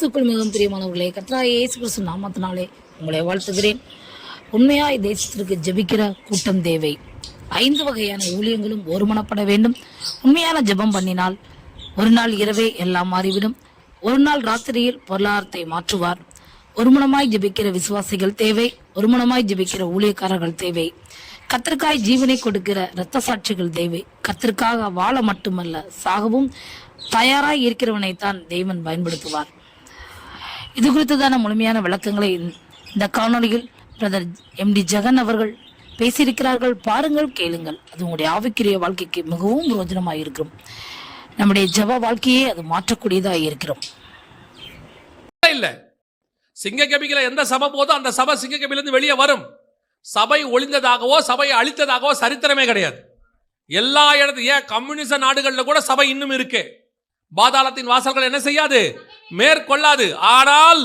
கிறிஸ்துக்குள் மிகவும் பிரியமானவர்களே, கர்த்தராகிய இயேசு கிறிஸ்து நாமத்தினாலே உங்களை வாழ்த்துகிறேன். உண்மையாய் தேசத்திற்கு ஜெபிக்கிற கூட்டம் தேவை. 5 வகையான ஊழியங்களும் ஒருமனப்பட வேண்டும். உண்மையான ஜெபம் பண்ணினால் ஒரு நாள் இரவே எல்லாம் மாறிவிடும். ஒரு நாள் ராத்திரியில் பொருளாதாரத்தை மாற்றுவார். ஒருமனமாய் ஜெபிக்கிற விசுவாசிகள் தேவை. ஒருமனமாய் ஜெபிக்கிற ஊழியக்காரர்கள் தேவை. கர்த்தருக்காய் ஜீவனை கொடுக்கிற இரத்த சாட்சிகள் தேவை. கர்த்தருக்காக வாழ மட்டுமல்ல, சாகவும் தயாராய் இருக்கிறவனைத்தான் தேவன் பயன்படுத்துவார். இது குறித்ததான முழுமையான விளக்கங்களை இந்த காணொலியில் பிரதர் MD ஜெகன் அவர்கள் பேசியிருக்கிறார்கள். பாருங்கள், கேளுங்கள். அது உங்களுடைய ஆவிக்குரிய வாழ்க்கைக்கு மிகவும் பிரயோஜனமாக இருக்கிறோம். நம்முடைய ஜெப வாழ்க்கையே அது மாற்றக்கூடியதாக இருக்கிறோம். இல்ல சிங்க கபில எந்த சபை போதோ அந்த சபை சிங்க கபிலிருந்து வெளியே வரும். சபை ஒளிந்ததாகவோ சபையை அழித்ததாகவோ சரித்திரமே கிடையாது. எல்லா இடத்துல கம்யூனிச நாடுகளில் கூட சபை இன்னும் இருக்கு. பாதாளத்தின் வாசல்கள் என்ன செய்யாது, மேற்கொள்ளாது. ஆனால்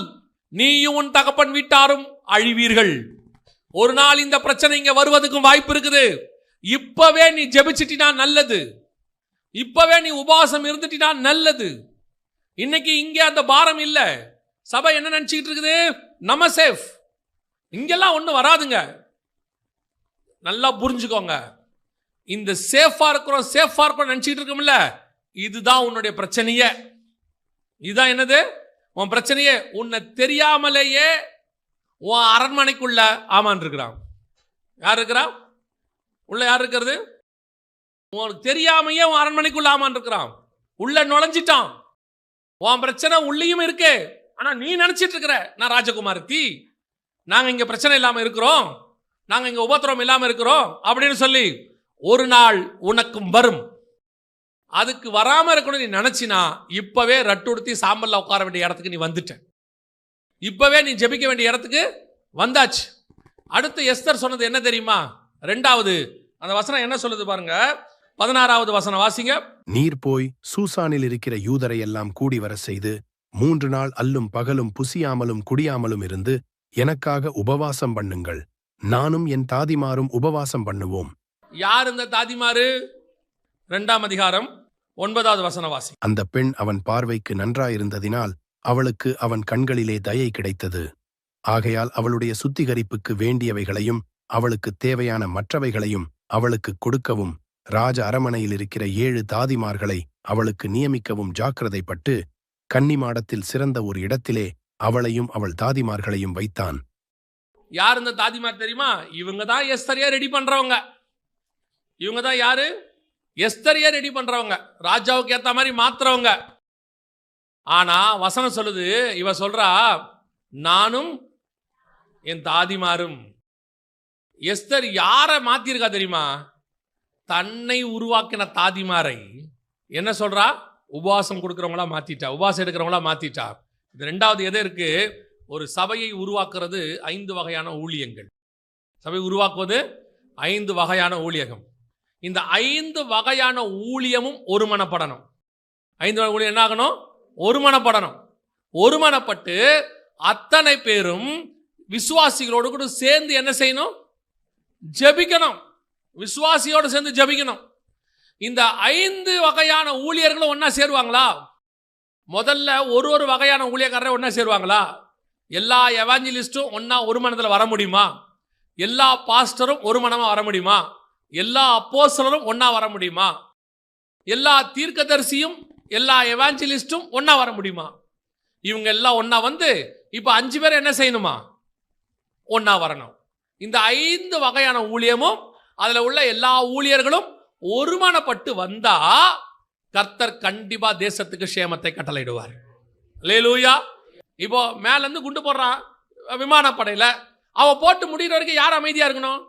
நீயும் உன் தகப்பன் வீட்டாரும் அழிவீர்கள். ஒரு நாள் இந்த பிரச்சனை இங்க வருவதற்கும் வாய்ப்பு இருக்குது. இப்பவே நீ ஜெபிச்சிட்டினா நல்லது. இப்பவே நீ உபவாசம் இருந்துட்டினா நல்லது. இன்னைக்கு இங்கே அந்த பாரம் இல்ல. சபை என்ன நினைச்சிட்டு இருக்குது, நம்ம சேஃப், இங்கெல்லாம் ஒன்றும் வராதுங்க. நல்லா புரிஞ்சுக்கோங்க. இந்த சேஃபா இருக்கிறோம் நினைச்சிட்டு இருக்கோம்ல, இதுதான் உன்னுடைய பிரச்சனையே. இதுதான் என்னது உன் பிரச்சனையே. உன்னை தெரியாமலேயே உன் அரண்மனைக்குள்ள ஆமான் இருக்கிறான். யார் இருக்கிறா உள்ள? யார் இருக்கிறது? உனக்கு தெரியாமையே உன் அரண்மனைக்குள்ள ஆமான் இருக்கிறான். உள்ள நுழைஞ்சிட்டான். உன் பிரச்சனை உள்ளேயும் இருக்கு. ஆனா நீ நினைச்சிட்டு இருக்கிற நான் ராஜகுமாரி, நாங்க இங்க பிரச்சனை இல்லாம இருக்கிறோம், நாங்க இங்க உபத்திரம் இல்லாம இருக்கிறோம் அப்படின்னு சொல்லி ஒரு நாள் உனக்கும் வரும். அதுக்கு வராம இருக்கணும் நீ நினைச்சினா இப்பவே ரட்டுடுத்தி சாம்பல்ல உட்கார வேண்டிய இடத்துக்கு நீ வந்துட்ட. இப்பவே நீ ஜெபிக்க வேண்டிய இடத்துக்கு வந்தாச்சு. அடுத்து எஸ்தர் சொன்னது என்ன தெரியுமா? 2வது அந்த வசனம் என்ன சொல்லுது பாருங்க. 16வது வசனம் வாசிங்க. நீர் போய் சூசானில் இருக்கிற யூதரை எல்லாம் கூடி வர செய்து 3 நாள் அல்லும் பகலும் புசியாமலும் குடியாமலும் இருந்து எனக்காக உபவாசம் பண்ணுங்கள், நானும் என் தாதிமாரும் உபவாசம் பண்ணுவோம். யார் இந்த தாதிமாரு? 2ஆம் அதிகாரம் 9வது வசனம் வாசி. அந்த பெண் அவன் பார்வைக்கு நன்றாயிருந்ததினால் அவளுக்கு அவன் கண்களிலே தயை கிடைத்தது. ஆகையால் அவளுடைய சுத்திகரிப்புக்கு வேண்டியவைகளையும் அவளுக்கு தேவையான மற்றவைகளையும் அவளுக்கு கொடுக்கவும் ராஜ அரமனையில் இருக்கிற 7 தாதிமார்களை அவளுக்கு நியமிக்கவும் ஜாக்கிரதைப்பட்டு கன்னிமாடத்தில் சிறந்த ஒரு இடத்திலே அவளையும் அவள் தாதிமார்களையும் வைத்தான். யார் இந்த தாதிமார் தெரியுமா? இவங்க தான் எஸ்தரியா ரெடி பண்றவங்க. இவங்க தான் யாரு? எஸ்தரியா ரெடி பண்றவங்க, ராஜாவுக்கு ஏத்த மாதிரி மாத்துறவங்க. ஆனா வசனம் சொல்லுது, இவ சொல்றா நானும் என் தாதிமாரும். எஸ்தர் யாரை மாத்திருக்கா தெரியுமா? தன்னை உருவாக்கின தாதிமாரை என்ன சொல்றா? உபவாசம் கொடுக்கிறவங்களா மாத்திட்டா, உபவாசம் எடுக்கிறவங்களா மாத்திட்டா. இது 2வது எது இருக்கு? ஒரு சபையை உருவாக்குறது 5 வகையான ஊழியங்கள். சபை உருவாக்குவது 5 வகையான ஊழியகம். இந்த 5 வகையான ஊழியமும் ஒருமனப்படணும். 5 வகை ஊழியம் என்ன ஆகணும்? ஒருமனப்படணும். ஒருமனப்பட்டு அத்தனை பேரும் விசுவாசிகளோடு கூட சேர்ந்து என்ன செய்யணும்? ஜெபிக்கணும். விசுவாசியோடு சேர்ந்து ஜெபிக்கணும். இந்த 5 வகையான ஊழியர்களும் ஒன்னா சேருவாங்களா? முதல்ல ஒரு வகையான ஊழியக்காரரை ஒன்னா சேருவாங்களா? எல்லா எவாஞ்சலிஸ்டும் ஒன்னா ஒரு மனத்தில் வர முடியுமா? எல்லா பாஸ்டரும் ஒரு மனமா வர முடியுமா? எல்லா அப்போஸ்தலரும் ஒன்னா வர முடியுமா? எல்லா தீர்க்கதரிசியும் எல்லா எவாஞ்சலிஸ்டும் ஒன்னா வர முடியுமா? இவங்க எல்லாம் ஒன்னா வந்து இப்ப 5 பேர் என்ன செய்யணுமா? ஒன்னா வரணும். இந்த 5 வகையான ஊழியமும் அதுல உள்ள எல்லா ஊழியர்களும் ஒருமனப்பட்டு வந்தா கர்த்தர் கண்டிப்பா தேசத்துக்கு சேமத்தை கட்டளையிடுவார். அல்லேலூயா. இப்போ மேல இருந்து குண்டு போடுறான் விமானப்படையில, அவன் போட்டு முடிகிற வரைக்கும் யார் அமைதியா இருக்கணும்?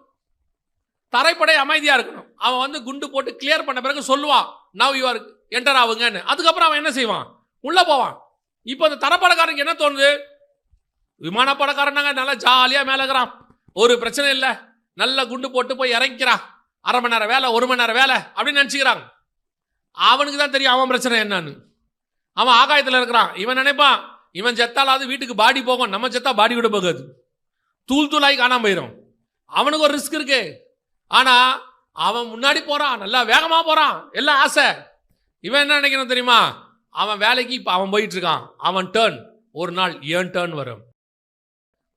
தரைப்படை அமைதியா இருக்கணும். அவன் வந்து குண்டு போட்டு கிளியர் பண்ண பிறகு சொல்லுவான், நவ் யூ ஆர் என்டர் ஆகுங்கன்னு. அதுக்கப்புறம் அவன் என்ன செய்வான்? உள்ள போவான். இப்போ அந்த தரப்படக்காரனுக்கு என்ன தோணுது? விமானப்படக்காரனாங்க நல்லா ஜாலியா மேல இருக்கிறான், ஒரு பிரச்சனை இல்லை, நல்ல குண்டு போட்டு போய் இறங்கிறான், 1/2 மணி நேரம் வேலை, 1 மணி நேரம் வேலை அப்படின்னு நினைச்சுக்கிறாங்க. அவனுக்கு தான் தெரியும் அவன் பிரச்சனை என்னன்னு. அவன் ஆகாயத்தில் இருக்கிறான். இவன் நினைப்பான் இவன் செத்தாலாவது வீட்டுக்கு பாடி போகும், நம்ம செத்தா பாடி விட போகாது, தூள் தூளாய் காணாம போயிடும். அவனுக்கு ஒரு ரிஸ்க் இருக்கு. ஆனா அவன் முன்னாடி போறான், நல்லா வேகமா போறான், எல்லாம் ஆசை. இவன் என்ன நினைக்கணும் தெரியுமா? அவன் வேலைக்கு இப்ப அவன் போயிட்டு இருக்கான், அவன் டேர்ன், ஒரு நாள் என் டர்ன் வரும்.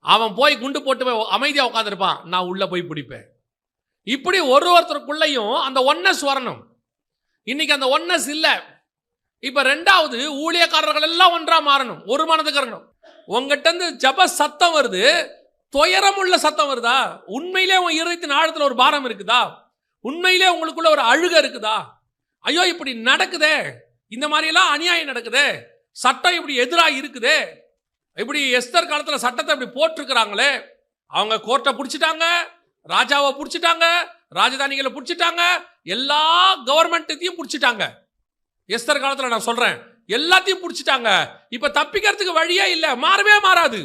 அவன் போய் குண்டு போட்டு போய் அமைதியா உட்காந்துருப்பான், நான் உள்ள போய் பிடிப்பேன். இப்படி ஒருத்தருக்குள்ளேயும் அந்த ஒன்னஸ் வரணும். இன்னைக்கு அந்த ஒன்னஸ் இல்ல. இப்ப ரெண்டாவது, ஊழியக்காரர்கள் எல்லாம் ஒன்றா மாறணும், ஒரு மனதுக்கு இருக்கணும். உங்ககிட்ட இருந்து ஜப சத்தம் வருது, துயரம் உள்ள சத்தம் வருதா? உண்மையிலே உன் இருதயத்தின் ஆழத்துல ஒரு பாரம் இருக்குதா? உண்மையிலே உங்களுக்குள்ள ஒரு அழுகை இருக்குதா? ஐயோ இப்படி நடக்குதே, இந்த மாதிரி எல்லாம் அநியாயம் நடக்குதே, சட்டம் இப்படி எதிராக இருக்குதே, இப்படி எஸ்தர் காலத்துல சட்டத்தை இப்படி போட்டிருக்கிறாங்களே, அவங்க கோர்ட்டை பிடிச்சிட்டாங்க, ராஜாவை பிடிச்சிட்டாங்க, ராஜதானிகளை பிடிச்சிட்டாங்க, எல்லா கவர்மெண்ட்டையும் பிடிச்சிட்டாங்க. எஸ்தர் காலத்துல நான் சொல்றேன், எல்லாத்தையும் பிடிச்சிட்டாங்க. இப்ப தப்பிக்கிறதுக்கு வழியே இல்லை, மாறவே மாறாது.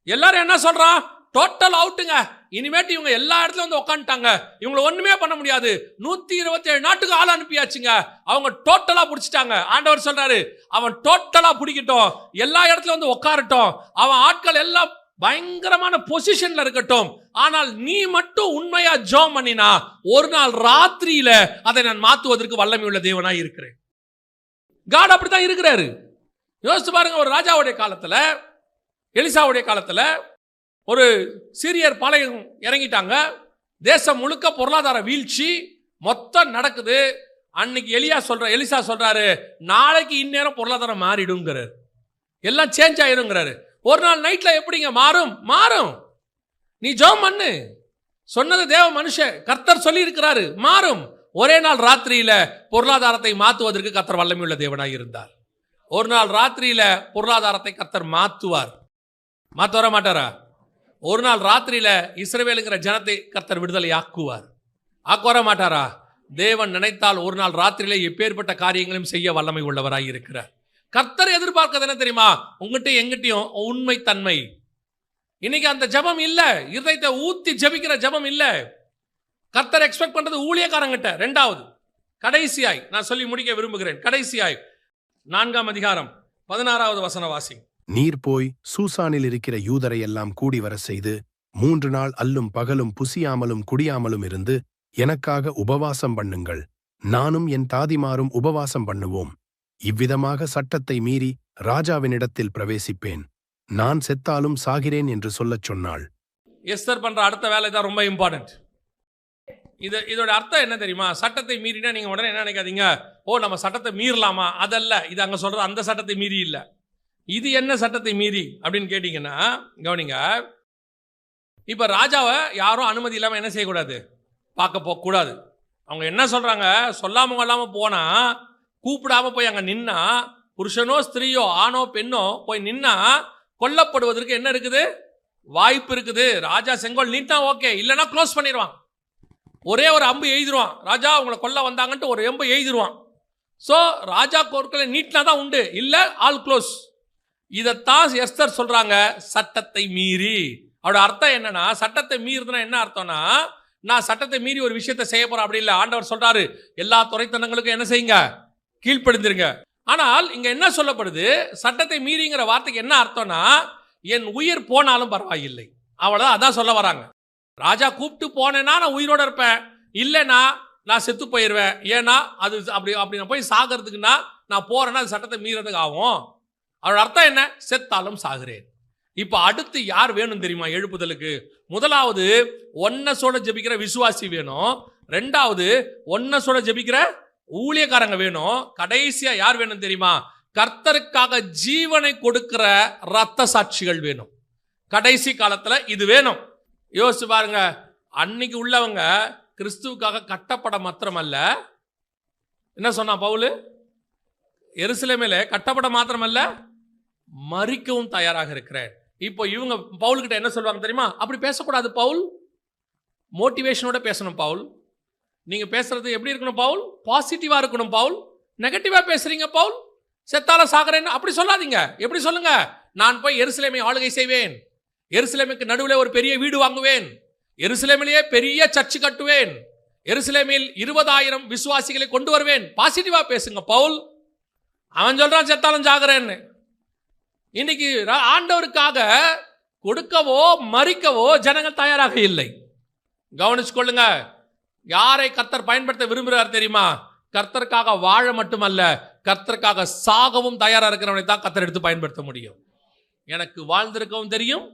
எல்லாரும் என்ன சொல்றான்? டோட்டல் அவுட்டுங்க, இனிமேட்டு இவங்க எல்லா இடத்துல வந்து உட்காந்துட்டாங்க, இவங்களை ஒண்ணுமே பண்ண முடியாது. 127 நாட்டுக்கு ஆள் அனுப்பியாச்சுங்க, அவங்க டோட்டலா பிடிச்சிட்டாங்க. ஆண்டவர் சொல்றாரு, அவன் டோட்டலா பிடிக்கட்டும், எல்லா இடத்துல வந்து உட்காரட்டும், அவன் ஆட்கள் எல்லாம் பயங்கரமான பொசிஷன்ல இருக்கட்டும். ஆனால் நீ மட்டும் உண்மையா ஜெபம் பண்ணினா ஒரு நாள் ராத்திரியில அதை நான் மாத்துவதற்கு வல்லமை உள்ள தேவனாய் இருக்கிறேன். காட் அப்படித்தான் இருக்கிறாரு. யோசிச்சு பாருங்க, ஒரு ராஜாவுடைய காலத்துல, எலிசாவுடைய காலத்துல ஒரு சீரியர் பாளையம் இறங்கிட்டாங்க, தேசம் முழுக்க பொருளாதார வீழ்ச்சி மொத்தம் நடக்குது. அன்னைக்கு எலிசா சொல்றாரு, நாளைக்கு இந்நேரம் பொருளாதாரம் மாறிடுங்கிறாரு, எல்லாம் சேஞ்ச் ஆயிருங்கிறாரு. ஒரு நாள் நைட்ல எப்படிங்க மாறும்? மாறும். நீ ஜெபம் பண்ணு, சொன்னது தேவ மனுஷன் கர்த்தர் சொல்லி இருக்கிறாரு, மாறும். ஒரே நாள் ராத்திரியில பொருளாதாரத்தை மாற்றுவதற்கு கர்த்தர் வல்லமை உள்ள தேவனாய் இருந்தார். ஒரு நாள் ராத்திரியில பொருளாதாரத்தை கர்த்தர் மாற்றுவார். மாற்ற வர மாட்டாரா? ஒரு நாள் ராத்திரியில இஸ்ரவேலுங்கிற ஜனத்தை கர்த்தர் விடுதலை ஆக்குவார். வர மாட்டாரா? தேவன் நினைத்தால் ஒரு நாள் ராத்திரியில எப்பேற்பட்ட காரியங்களையும் செய்ய வல்லமை உள்ளவராய் இருக்கிறார். கர்த்தர் எதிர்பார்க்கிறது என்ன தெரியுமா? உங்ககிட்ட எங்கிட்டையும் உண்மை தன்மை. இன்னைக்கு அந்த ஜபம் இல்ல, இருதயத்தை ஊத்தி ஜபிக்கிற ஜபம் இல்ல. கர்த்தர் எக்ஸ்பெக்ட் பண்றது ஊழியக்காரங்கிட்ட. ரெண்டாவது, கடைசியாய் நான் சொல்லி முடிக்க விரும்புகிறேன். கடைசியாய் 4ஆம் அதிகாரம் 16வது வசன வாசி. நீர் போய் சூசானில் இருக்கிற யூதரை எல்லாம் கூடி வர செய்து 3 நாள் அல்லும் பகலும் புசியாமலும் குடியாமலும் இருந்து எனக்காக உபவாசம் பண்ணுங்கள், நானும் என் தாதிமாரும் உபவாசம் பண்ணுவோம். இவ்விதமாக சட்டத்தை மீறி ராஜாவினிடத்தில் பிரவேசிப்பேன், நான் செத்தாலும் சாகிறேன் என்று சொல்லச் சொன்னாள். எஸ்தர் பண்ற அடுத்த வேலை தான் ரொம்ப இம்பார்ட்டன்ட். இதோட அர்த்தம் என்ன தெரியுமா? சட்டத்தை மீறினா நீங்க உடனே என்ன நினைக்காதீங்க, ஓ நம்ம சட்டத்தை மீறலாமா, அதல்ல. இது அங்க சொல்றது அந்த சட்டத்தை மீறி இல்ல. இது என்ன சட்டத்தை மீறி அப்படின்னு கேட்டீங்கன்னா, கவனிங்க, இப்ப ராஜாவை யாரும் அனுமதி இல்லாம என்ன செய்யக்கூடாது? பார்க்க போக கூடாது. அவங்க என்ன சொல்றாங்க? சொல்லாம கொள்ளாம போனா, கூப்பிடாம போய் அங்க நின்னா, புருஷனோ ஸ்திரீயோ ஆணோ பெண்ணோ போய் நின்னா கொல்லப்படுவதற்கு என்ன இருக்குது? வாய்ப்பு இருக்குது. ராஜா செங்கோல் நீட்டா ஓகே, இல்லைன்னா க்ளோஸ் பண்ணிடுவான். ஒரே ஒரு அம்பு எழுதிடுவான், ராஜா உங்களை கொல்ல வந்தாங்கன்ட்டு ஒரு அம்பு எழுதிடுவான். ஸோ ராஜா கோர்க்கில் நீட்டினா தான் உண்டு, இல்லை ஆல் க்ளோஸ். இதைத்தான் எஸ்தர் சொல்றாங்க, சட்டத்தை மீறி. அவரோட அர்த்தம் என்னன்னா, சட்டத்தை மீறுதுன்னா என்ன அர்த்தம்னா, நான் சட்டத்தை மீறி ஒரு விஷயத்தை செய்ய போறேன் அப்படி இல்லை. ஆண்டவர் சொல்றாரு, எல்லா துறைத்தனங்களுக்கும் என்ன செய்யுங்க? கீழ்ப்படிந்திருங்க. ஆனால் இங்க என்ன சொல்லப்படுது? சட்டத்தை மீறிங்கிற வார்த்தைக்கு என்ன அர்த்தம்னா, என் உயிர் போனாலும் பரவாயில்லை, அவ்வளவுதான். அதான் சொல்ல வராங்க. ராஜா கூப்பிட்டு போனேன்னா நான் உயிரோட இருப்பேன், இல்லைன்னா நான் செத்து போயிடுவேன். ஏன்னா அது அப்படி நான் போய் சாகிறதுக்குன்னா நான் போறேன்னா அது சட்டத்தை மீறதுக்கு ஆகும். அவரோட அர்த்தம் என்ன? செத்தாலும் சாகிறேன். இப்ப அடுத்து யார் வேணும் தெரியுமா எழுப்புதலுக்கு? முதலாவது ஒன்னசோட ஜெபிக்கிற விசுவாசி வேணும். ரெண்டாவது ஒன்னசோட ஜெபிக்கிற ஊழியக்காரங்க வேணும். கடைசியா யார் வேணும் தெரியுமா? கர்த்தருக்காக ஜீவனை கொடுக்கிற ரத்த சாட்சிகள் வேணும். கடைசி காலத்துல இது வேணும். யோசிச்சு பாருங்க, அன்னைக்கு உள்ளவங்க கிறிஸ்துவுக்காக கட்டப்பட மாத்திரமல்ல, என்ன சொன்னா பவுல்? எருசலேமிலே கட்டப்பட மாத்திரமல்ல, மரிக்கவும் தயாராக இருக்கிறேன். இப்போ இவங்க பவுல்கிட்ட என்ன சொல்லுவாங்க தெரியுமா? அப்படி பேசக்கூடாது பவுல், மோட்டிவேஷனோட பேசணும் பவுல். நீங்க பேசுறது எப்படி இருக்கணும் பவுல்? பாசிட்டிவா இருக்கணும் பவுல். நெகட்டிவா பேசுறீங்க பவுல், செத்தால சாகரேன்னு அப்படி சொல்லாதீங்க. எப்படி சொல்லுங்க? நான் போய் எருசலேமை ஆளுகை செய்வேன், எருசலேமுக்கு நடுவில் ஒரு பெரிய வீடு வாங்குவேன், எருசலேமிலேயே பெரிய சர்ச்சு கட்டுவேன், எருசலேமில் 20,000 விசுவாசிகளை கொண்டு வருவேன். பாசிட்டிவா பேசுங்க பவுல். அவன் சொல்றான் செத்தாலும் சாகுறேன்னு. இன்னைக்கு ஆண்டவருக்காக கொடுக்கவோ மறிக்கவோ ஜனங்கள் தயாராக இல்லை. கவனிச்சு கொள்ளுங்க. யாரை கர்த்தர் பயன்படுத்த விரும்புகிறார் தெரியுமா? கர்த்தருக்காக வாழ மட்டுமல்ல, கர்த்தருக்காக சாகவும் தயாரா இருக்கிறவனை தான் கர்த்தர் எடுத்து பயன்படுத்த முடியும். எனக்கு வாழ்ந்திருக்கவும் தெரியும்,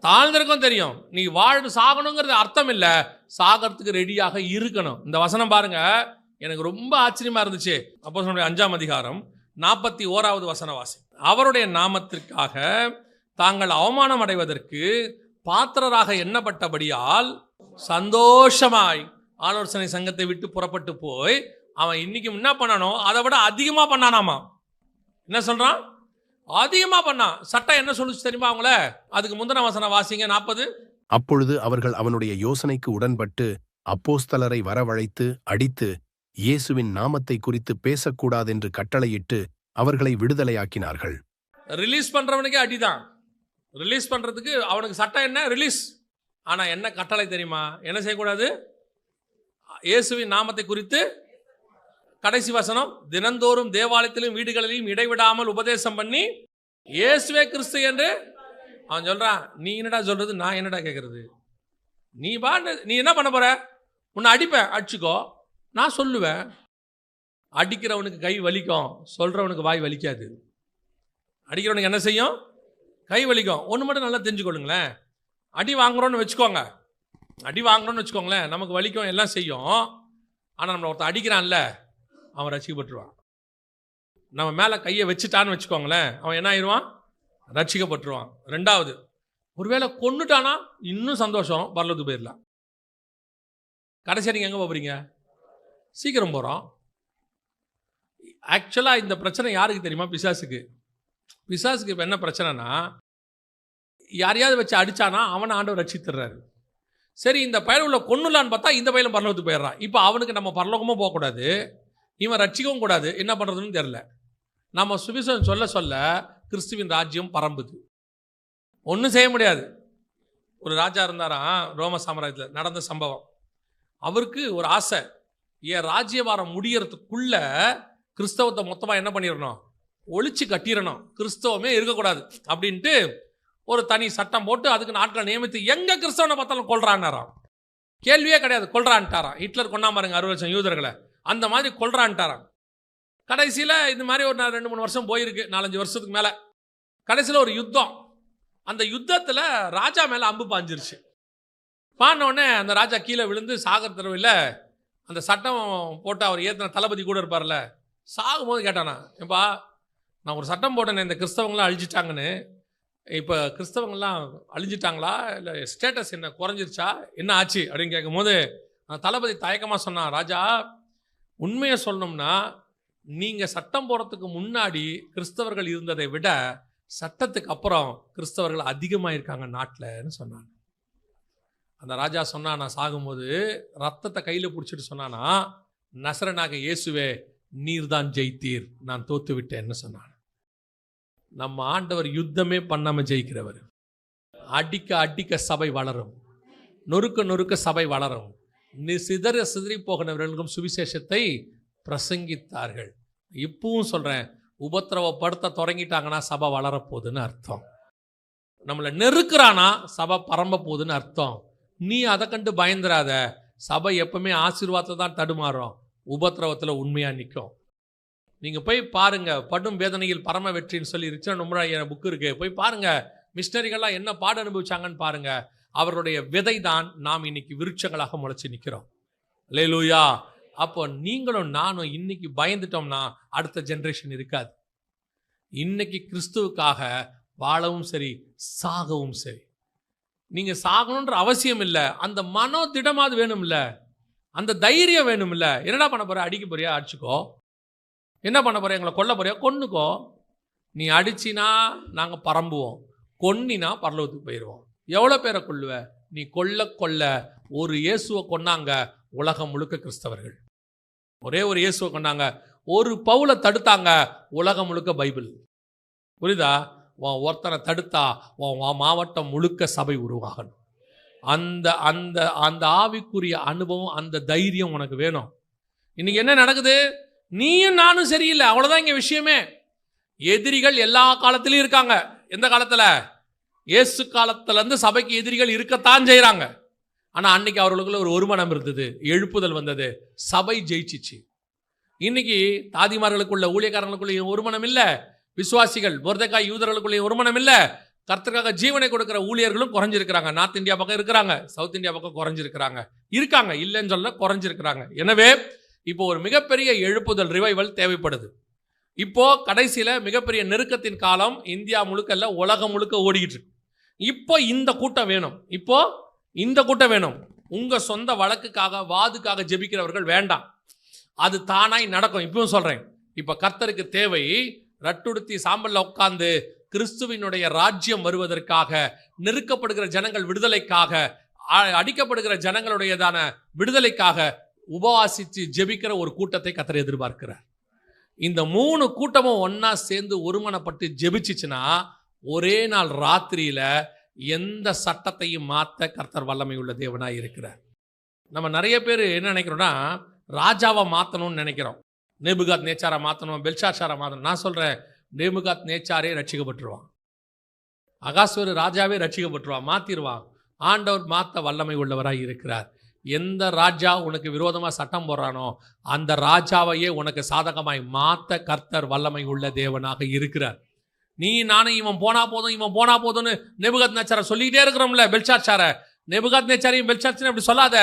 தாழ்ந்திருக்கவும் தெரியும். நீ சாகணுங்கிறது அர்த்தம் இல்லை, சாகிறதுக்கு ரெடியாக இருக்கணும். இந்த வசனம் பாருங்க, எனக்கு ரொம்ப ஆச்சரியமா இருந்துச்சு. அப்போஸ்தலர் 5ஆம் அதிகாரம் 41வது வசன வாசி. அவருடைய நாமத்திற்காக தாங்கள் அவமானம் அடைவதற்கு பாத்திரராக எண்ணப்பட்டபடியால் சந்தோஷமாய் ஆலோசனை சங்கத்தை விட்டு புறப்பட்டு போய் அவன் இன்னைக்கு என்ன பண்ணானோ அதை விட அதிகமா பண்ணானாமா. என்ன சொல்றான்? அதிகமா பண்ணான். சட்டம் என்ன சொல்லுச்சு தெரியுமா அவங்கள? அதுக்கு முந்தின வசனம் வாசிங்க 40. அப்பொழுது அவர்கள் அவனுடைய யோசனைக்கு உடன்பட்டு அப்போஸ்தலரை வரவழைத்து அடித்து இயேசுவின் நாமத்தை குறித்து பேசக்கூடாதென்று கட்டளையிட்டு அவர்களை விடுதலையாக்கினார்கள். ரிலீஸ் பண்றவனுக்கே அடிதான். ரிலீஸ் பண்றதுக்கு அவனுக்கு சட்டம் என்ன? ரிலீஸ். ஆனா என்ன கட்டளை தெரியுமா? என்ன செய்யக்கூடாது? இயேசுவின் நாமத்தை குறித்து, கடைசி வசனம், தினந்தோறும் தேவாலயத்திலும் வீடுகளிலும் இடைவிடாமல் உபதேசம் பண்ணி இயேசுவே கிறிஸ்து என்று அவன் சொல்றான். நீ என்னடா சொல்றது, நான் என்னடா கேட்கறது? நீ என்ன பண்ண போற? உன்னை அடிப்பேன், அடிச்சுக்கோ, நான் சொல்லுவேன். அடிக்கிறவனுக்கு கை வலிக்கும், சொல்றவனுக்கு வாய் வலிக்காது. அடிக்கிறவனுக்கு என்ன செய்யும்? கை வலிக்கும். ஒன்று மட்டும் நல்லா தெரிஞ்சுக்கொள்ளுங்களேன், அடி வாங்குறோன்னு வச்சுக்கோங்களேன், நமக்கு வலிக்கும், எல்லாம் செய்யும். ஆனால் நம்மளை ஒருத்தர் அடிக்கிறான்ல, அவன் ரட்சிக்கப்பட்டுருவான். நம்ம மேலே கையை வச்சுட்டான்னு வச்சுக்கோங்களேன், அவன் என்ன ஆயிடுவான்? ரட்சிக்கப்பட்டுருவான். ரெண்டாவது, ஒருவேளை கொன்னுட்டானா இன்னும் சந்தோஷம், பரலோகத்துக்கு போயிடலாம். கடைசியாக நீங்கள் எங்கே போகிறீங்க? சீக்கிரம் போகிறோம். ஆக்சுவலாக இந்த பிரச்சனை யாருக்கு தெரியுமா? பிசாசுக்கு. பிசாசுக்கு இப்போ என்ன பிரச்சனைனா, யாரையாவது வச்சு அடித்தானா அவனை ஆண்டவர் ரட்சித்துறாரு. சரி, இந்த பயிர் உள்ள கொன்னுலான்னு பார்த்தா இந்த பயிலும் பரலோகத்துக்கு போயிடுறான். இப்போ அவனுக்கு நம்ம பரலோகமும் போகக்கூடாது, இவன் ரட்சிக்கவும் கூடாது. என்ன பண்ணுறதுன்னு தெரில. நம்ம சுவிசேஷம் சொல்ல சொல்ல கிறிஸ்துவின் ராஜ்யம் பரம்புது. ஒன்றும் செய்ய முடியாது. ஒரு ராஜா இருந்தாராம் ரோம சாம்ராஜ்யத்தில், நடந்த சம்பவம். அவருக்கு ஒரு ஆசை, என் ராஜ்யபாரம் முடியறதுக்குள்ள கிறிஸ்தவத்தை மொத்தமாக என்ன பண்ணிடணும்? ஒழிச்சு கட்டிடணும், கிறிஸ்தவமே இருக்கக்கூடாது அப்படின்ட்டு ஒரு தனி சட்டம் போட்டு அதுக்கு நாட்களை நியமித்து எங்கே கிறிஸ்தவனை பார்த்தாலும் கொல்றான்னாராம். கேள்வியே கிடையாது, கொல்றான்ட்டாராம். ஹிட்லர் கொண்டா பாருங்க 60 லட்சம் யூதர்களை, அந்த மாதிரி கொல்றான்ட்டாராம். கடைசியில் இந்த மாதிரி ஒரு 2-3 வருஷம் போயிருக்கு, 4-5 வருஷத்துக்கு மேலே. கடைசியில் ஒரு யுத்தம். அந்த யுத்தத்தில் ராஜா மேலே அம்பு பாஞ்சிருச்சு. பாடினோடனே அந்த ராஜா கீழே விழுந்து சாகர தெருவில் அந்த சட்டம் போட்டு அவர் ஏற்றின தளபதி கூட இருப்பார்ல, சாகும்போது கேட்டானா, ஏப்பா நான் ஒரு சட்டம் போட்டேனே, இந்த கிறிஸ்தவங்களாம் அழிச்சிட்டாங்கன்னு, இப்போ கிறிஸ்தவங்கள்லாம் அழிஞ்சிட்டாங்களா, இல்லை ஸ்டேட்டஸ் என்ன குறைஞ்சிருச்சா, என்ன ஆச்சு அப்படின்னு கேட்கும்போது தளபதி தயக்கமாக சொன்னான், ராஜா உண்மையை சொல்லணும்னா நீங்கள் சட்டம் போடுறதுக்கு முன்னாடி கிறிஸ்தவர்கள் இருந்ததை விட சட்டத்துக்கு அப்புறம் கிறிஸ்தவர்கள் அதிகமாக இருக்காங்க நாட்டில்னு சொன்னாங்க. அந்த ராஜா சொன்னான், நான் சாகும்போது ரத்தத்தை கையில் பிடிச்சிட்டு சொன்னானா, நசரனாக இயேசுவே நீர் தான் ஜெயித்தீர், நான் தோத்து விட்டேன்னு சொன்னான். நம்ம ஆண்டவர் யுத்தமே பண்ணாமல் ஜெயிக்கிறவர். அடிக்க அடிக்க சபை வளரும், நொறுக்க நொறுக்க சபை வளரும். சிதறி போகிறவர்களுக்கும் சுவிசேஷத்தை பிரசங்கித்தார்கள். இப்பவும் சொல்கிறேன், உபத்திரவப்படுத்த தொடங்கிட்டாங்கன்னா சபை வளரப்போகுதுன்னு அர்த்தம். நம்மளை நெருக்கிறானா சபை பரம்ப போகுதுன்னு அர்த்தம். நீ அதை கண்டு பயந்துராத. சபை எப்பவுமே ஆசீர்வாதத்தை தான் தடுமாறும், உபத்திரவத்தில் உண்மையாக நிற்கும். நீங்கள் போய் பாருங்கள், படும் வேதனையில் பரம வெற்றின்னு சொல்லி ரிச்சர்ட் நும்ராய் புக்கு இருக்குது, போய் பாருங்கள். மிஷினரிகள்லாம் என்ன பாடு அனுபவிச்சாங்கன்னு பாருங்கள். அவருடைய விதை தான் நாம் இன்னைக்கு விருட்சங்களாக முளைச்சி நிற்கிறோம். அல்லேலூயா. அப்போ நீங்களும் நானும் இன்னைக்கு பயந்துட்டோம்னா அடுத்த ஜென்ரேஷன் இருக்காது. இன்னைக்கு கிறிஸ்துவுக்காக வாழவும் சரி, சாகவும் சரி. நீங்கள் சாகணுன்ற அவசியம் இல்லை, அந்த மனோ திடமாவது வேணும் இல்லை, அந்த தைரியம் வேணும் இல்லை. என்னடா பண்ண போற? அடிக்க போறியா? அடிச்சுக்கோ. என்ன பண்ண போற? எங்களை கொல்ல போறியா? கொன்னுக்கோ. நீ அடிச்சினா நாங்கள் பரம்புவோம், கொன்னினா பரலோகத்துக்கு போயிடுவோம். எவ்வளோ பேரை கொல்லுவ? நீ கொல்ல கொல்ல ஒரு இயேசுவை கொன்னாங்க உலகம் முழுக்க கிறிஸ்தவர்கள். ஒரே ஒரு இயேசுவை கொண்டாங்க, ஒரு பவுலை தடுத்தாங்க, உலகம் முழுக்க பைபிள். புரியுதா? உன் ஒருத்தனை தடுத்தா உன் மாவட்டம் முழுக்க சபை உருவாகணும். அந்த அந்த அந்த ஆவிக்குரிய அனுபவம், அந்த தைரியம் உனக்கு வேணும். இன்னைக்கு என்ன நடக்குது? நீயும் நானும் சரியில்லை, அவ்வளோதான் இங்கே விஷயமே. எதிரிகள் எல்லா காலத்திலையும் இருக்காங்க. எந்த காலத்தில்? இயேசு காலத்திலேருந்து சபைக்கு எதிரிகள் இருக்கத்தான் செய்கிறாங்க. ஆனால் அன்னைக்கு அவர்களுக்குள்ள ஒரு ஒருமனம் இருந்தது, எழுப்புதல் வந்தது, சபை ஜெயிச்சிச்சு. இன்னைக்கு தாதிமார்களுக்குள்ள ஊழியக்காரங்களுக்குள்ள ஒருமனம் இல்லை, விசுவாசிகள் மொர்தெகாய் யூதர்களுக்குள்ளே ஒரு மனம் இல்லை, கர்த்தருக்காக ஜீவனை கொடுக்கிற ஊழியர்களும் குறைஞ்சிருக்கிறாங்க. நார்த் இந்தியா பக்கம் இருக்கிறாங்க, சவுத் இந்தியா பக்கம் குறைஞ்சிருக்கிறாங்க, இருக்காங்க, இல்லைன்னு சொல்ல குறைஞ்சிருக்கிறாங்க. எனவே இப்போ ஒரு மிகப்பெரிய எழுப்புதல் ரிவைவல் தேவைப்படுது. இப்போ கடைசியில மிகப்பெரிய நெருக்கத்தின் காலம் இந்தியா முழுக்க இல்ல, உலகம் முழுக்க ஓடிக்கிட்டு இருக்கு. இப்போ இந்த கூட்டம் வேணும், இப்போ இந்த கூட்டம் வேணும். உங்க சொந்த வழக்குக்காக வாதுக்காக ஜெபிக்கிறவர்கள் வேண்டாம், அது தானாய் நடக்கும். இப்பவும் சொல்றேன், இப்ப கர்த்தருக்கு தேவை ரட்டுடுத்தி சாம்பல்ல உட்கார்ந்து கிறிஸ்துவினுடைய ராஜ்யம் வருவதற்காக, நெருக்கப்படுகிற ஜனங்கள் விடுதலைக்காக, அடிக்கப்படுகிற ஜனங்களுடையதான விடுதலைக்காக உபவாசித்து ஜெபிக்கிற ஒரு கூட்டத்தை கர்த்தர் எதிர்பார்க்கிறார். இந்த 3 கூட்டமும் ஒன்னா சேர்ந்து ஒருமனப்பட்டு ஜெபிச்சுச்சுன்னா ஒரே நாள் ராத்திரியில எந்த சட்டத்தையும் மாற்ற கர்த்தர் வல்லமை உள்ள தேவனாய் இருக்கிறார். நம்ம நிறைய பேர் என்ன நினைக்கிறோம்னா, ராஜாவை மாற்றணும்னு நினைக்கிறோம், நேபுகாத் நேச்சாரை மாற்றணும், பெல்ஷாத்சாரை மாற்றணும். நான் சொல்கிறேன், நேபுகாத் நேச்சாரே ரட்சிக்கப்பட்டுருவான், அகாஸ்வேரு ராஜாவே ரட்சிக்கப்பட்டுருவான், மாற்றிடுவான். ஆண்டவர் மாற்ற வல்லமை உள்ளவராய் இருக்கிறார். எந்த ராஜா உனக்கு விரோதமாக சட்டம் போடுறானோ அந்த ராஜாவையே உனக்கு சாதகமாய் மாற்ற கர்த்தர் வல்லமை உள்ள தேவனாக இருக்கிறார். நீ நானும் இவன் போனா போதும், இவன் போனா போதும்னு நேபுகாத் நேச்சாரை சொல்லிக்கிட்டே இருக்கிறோம்ல, பெல்ஷாத்சாரை. நேபுகாத் நேச்சாரையும் பெல்ஷாத்சாரையும் அப்படி சொல்லாத,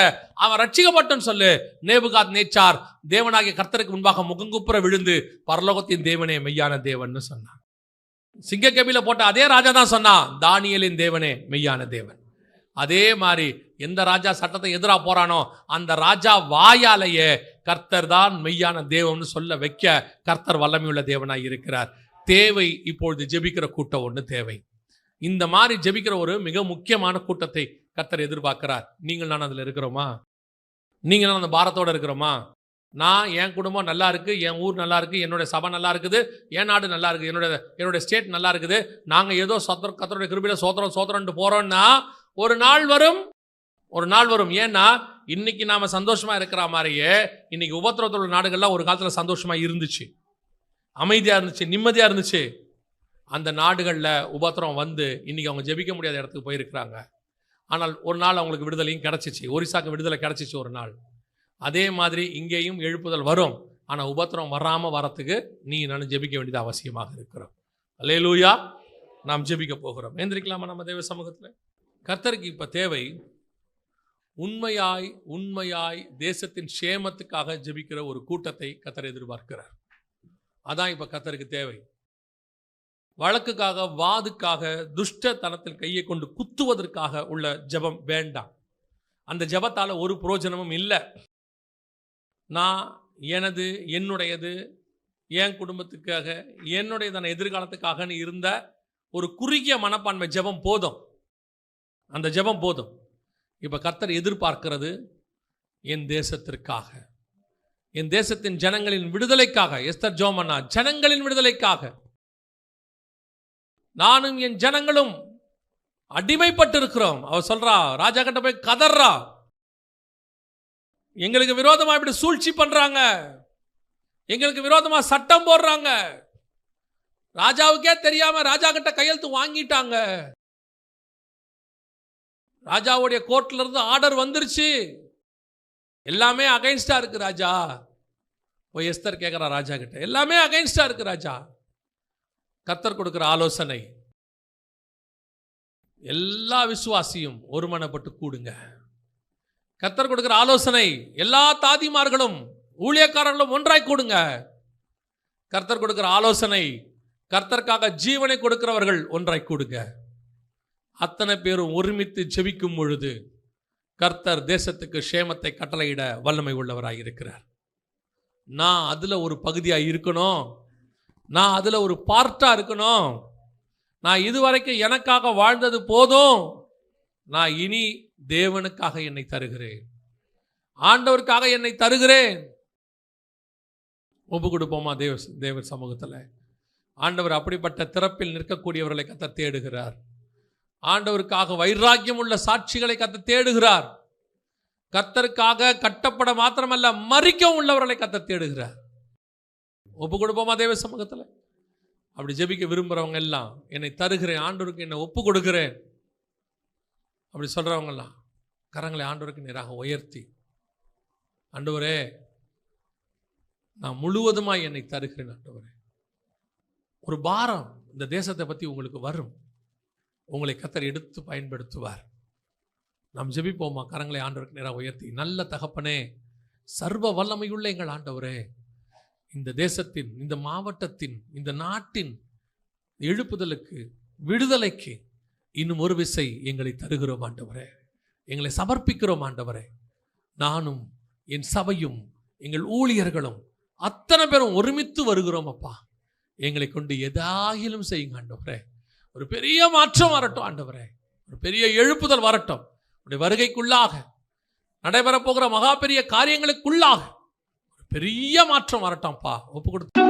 அவன் ரட்சிக்கப்பட்டன்னு சொல்லு. நேபுகாத் நேச்சார் தேவனாகிய கர்த்தருக்கு முன்பாக முகங்குப்புற விழுந்து பரலோகத்தின் தேவனே மெய்யான தேவன் சொன்னான். சிங்கக்கபில போட்ட அதே ராஜா தான் சொன்னான், தானியேலின் தேவனே மெய்யான தேவன். அதே மாதிரி எந்த ராஜா சட்டத்தை எதிராக போறானோ அந்த ராஜா வாயாலேயே கர்த்தர் தான் மெய்யான தேவன் சொல்ல வைக்க கர்த்தர் வல்லமையுள்ள தேவனாய் இருக்கிறார். தேவை இப்பொழுது ஜெபிக்கிற கூட்டம் ஒன்று தேவை. இந்த மாதிரி ஜெபிக்கிற ஒரு மிக முக்கியமான கூட்டத்தை கர்த்தர் எதிர்பார்க்கிறார். நீங்கள் நான் அதில் இருக்கிறோமா? நீங்கள் நான் அந்த பாரத்தோட இருக்கிறோமா? நான் என் குடும்பம் நல்லா இருக்கு, என் ஊர் நல்லா இருக்கு, என்னுடைய சபை நல்லா இருக்குது, என் நாடு நல்லா இருக்கு, என்னுடைய ஸ்டேட் நல்லா இருக்குது, நாங்கள் ஏதோ கர்த்தருடைய கிருபையில சோத்திரம்னு போறோம்னா ஒரு நாள் வரும். ஏன்னா இன்னைக்கு நாம சந்தோஷமா இருக்கிற மாதிரியே இன்னைக்கு உபத்திரவத்தோட நாடுகள்லாம் ஒரு காலத்துல சந்தோஷமா இருந்துச்சு, அமைதியா இருந்துச்சு, நிம்மதியா இருந்துச்சு. அந்த நாடுகளில் உபத்திரம் வந்து இன்னைக்கு அவங்க ஜெபிக்க முடியாத இடத்துக்கு போயிருக்கிறாங்க. ஆனால் ஒரு நாள் அவங்களுக்கு விடுதலையும் கிடைச்சிச்சு, ஒரிசாக்கு விடுதலை கிடைச்சிச்சு ஒரு நாள். அதே மாதிரி இங்கேயும் எழுப்புதல் வரும். ஆனால் உபத்திரம் வராமல் வரத்துக்கு நீ நான் ஜெபிக்க வேண்டியது அவசியமாக இருக்கிறோம். அல்லேலூயா. நாம் ஜெபிக்க போகிறோம். ஏந்திரிக்கலாமா நம்ம தேவ சமூகத்தில்? கர்த்தருக்கு இப்போ தேவை உண்மையாய் தேசத்தின் சேமத்துக்காக ஜெபிக்கிற ஒரு கூட்டத்தை கர்த்தர் எதிர்பார்க்கிறார். அதான் இப்போ கர்த்தருக்கு தேவை. வழக்குக்காக, வாதுக்காக, துஷ்டத்தனத்தில் கையை கொண்டு குத்துவதற்காக உள்ள ஜெபம் வேண்டாம். அந்த ஜெபத்தால் ஒரு பிரயோஜனமும் இல்லை. நான் என்னுடையது, என் குடும்பத்துக்காக, என்னுடையதான எதிர்காலத்துக்காகன்னு இருந்த ஒரு குறுகிய மனப்பான்மை ஜெபம் போதும். அந்த ஜெபம் போதும். இப்போ கர்த்தர் எதிர்பார்க்கிறது என் தேசத்திற்காக, என் தேசத்தின் ஜனங்களின் விடுதலைக்காக. எஸ்தர் ஜோமன்னா ஜனங்களின் விடுதலைக்காக. நானும் என் ஜனங்களும் அடிமைப்பட்டு இருக்கிறோம். அவர் சொல்றா, ராஜா கிட்ட போய் கதறா, எங்களுக்கு விரோதமா இப்படி சூழ்ச்சி பண்றாங்க, எங்களுக்கு விரோதமா சட்டம் போடுறாங்க, ராஜாவுக்கே தெரியாம ராஜா கிட்ட கையெழுத்து வாங்கிட்டாங்க, ராஜாவுடைய கோர்ட்ல இருந்து ஆர்டர் வந்துருச்சு, எல்லாமே அகைன்ஸ்டா இருக்கு ராஜா. போய் எஸ்தர் கேட்கிறா ராஜா கிட்ட, எல்லாமே அகைன்ஸ்டா இருக்கு ராஜா. கர்த்தர் கொடுக்கிற ஆலோசனை, எல்லா விசுவாசியும் ஒருமனப்பட்டு கூடுங்க. கர்த்தர் கொடுக்கிற ஆலோசனை, எல்லா தாதிமார்களும் ஊழியக்காரர்களும் ஒன்றாய் கூடுங்க. கர்த்தர் கொடுக்கிற ஆலோசனை, கர்த்தருக்காக ஜீவனை கொடுக்கிறவர்கள் ஒன்றாய் கூடுங்க. அத்தனை பேரும் ஒருமித்து ஜெபிக்கும் பொழுது கர்த்தர் தேசத்துக்கு சேமத்தை கட்டளையிட வல்லமை உள்ளவராய் இருக்கிறார். நான் அதுல ஒரு பகுதியாக இருக்கணும், நான் அதுல ஒரு பார்ட்டா இருக்கணும். நான் இதுவரைக்கும் எனக்காக வாழ்ந்தது போதும், நான் இனி தேவனுக்காக என்னை தருகிறேன், ஆண்டவருக்காக என்னை தருகிறேன். ஒப்பு கொடுப்போமா தேவ சமூகத்தில்? ஆண்டவர் அப்படிப்பட்ட திறப்பில் நிற்கக்கூடியவர்களை கர்த்தர் தேடுகிறார். ஆண்டவருக்காக வைராக்கியம் உள்ள சாட்சிகளை கர்த்தர் தேடுகிறார். கர்த்தருக்காக கட்டப்பட மாத்திரமல்ல, மரிக்கவும் உள்ளவர்களை கர்த்தர் தேடுகிறார். ஒப்பு கொடுப்போமா தேவ சமூகத்தில்? அப்படி ஜெபிக்க விரும்புகிறவங்க எல்லாம், என்னை தருகிறேன், ஆண்டவருக்கு என்னை ஒப்பு கொடுக்கிறேன் அப்படி சொல்கிறவங்கெல்லாம் கரங்களை ஆண்டவருக்கு நேராக உயர்த்தி, ஆண்டவரே நான் முழுவதுமாய் என்னை தருகிறேன், ஆண்டவரே ஒரு பாரம் இந்த தேசத்தை பற்றி உங்களுக்கு வரும். உங்களை கர்த்தர் எடுத்து பயன்படுத்துவார். நாம் ஜெபிப்போமா? கரங்களை ஆண்டவருக்கு நேராக உயர்த்தி. நல்ல தகப்பனே, சர்வ வல்லமையுள்ள எங்கள் ஆண்டவரே, இந்த தேசத்தின், இந்த மாவட்டத்தின், இந்த நாட்டின் எழுப்புதலுக்கு, விடுதலைக்கு இன்னும் ஒரு விசை எங்களை தருகிறோம் ஆண்டவரே. எங்களை சமர்ப்பிக்கிறோம் ஆண்டவரே. நானும் என் சபையும் எங்கள் ஊழியர்களும் அத்தனை பேரும் ஒருமித்து வருகிறோம் அப்பா. எங்களை கொண்டு எதாகிலும் செய்யுங்க ஆண்டவரே. ஒரு பெரிய மாற்றம் வரட்டும் ஆண்டவரே. ஒரு பெரிய எழுப்புதல் வரட்டும். உடைய வருகைக்குள்ளாக நடைபெறப் போகிற மகா பெரிய காரியங்களுக்குள்ளாக ஒரு பெரிய மாற்றம் வரட்டும்ப்பா. ஒப்பு கொடுத்து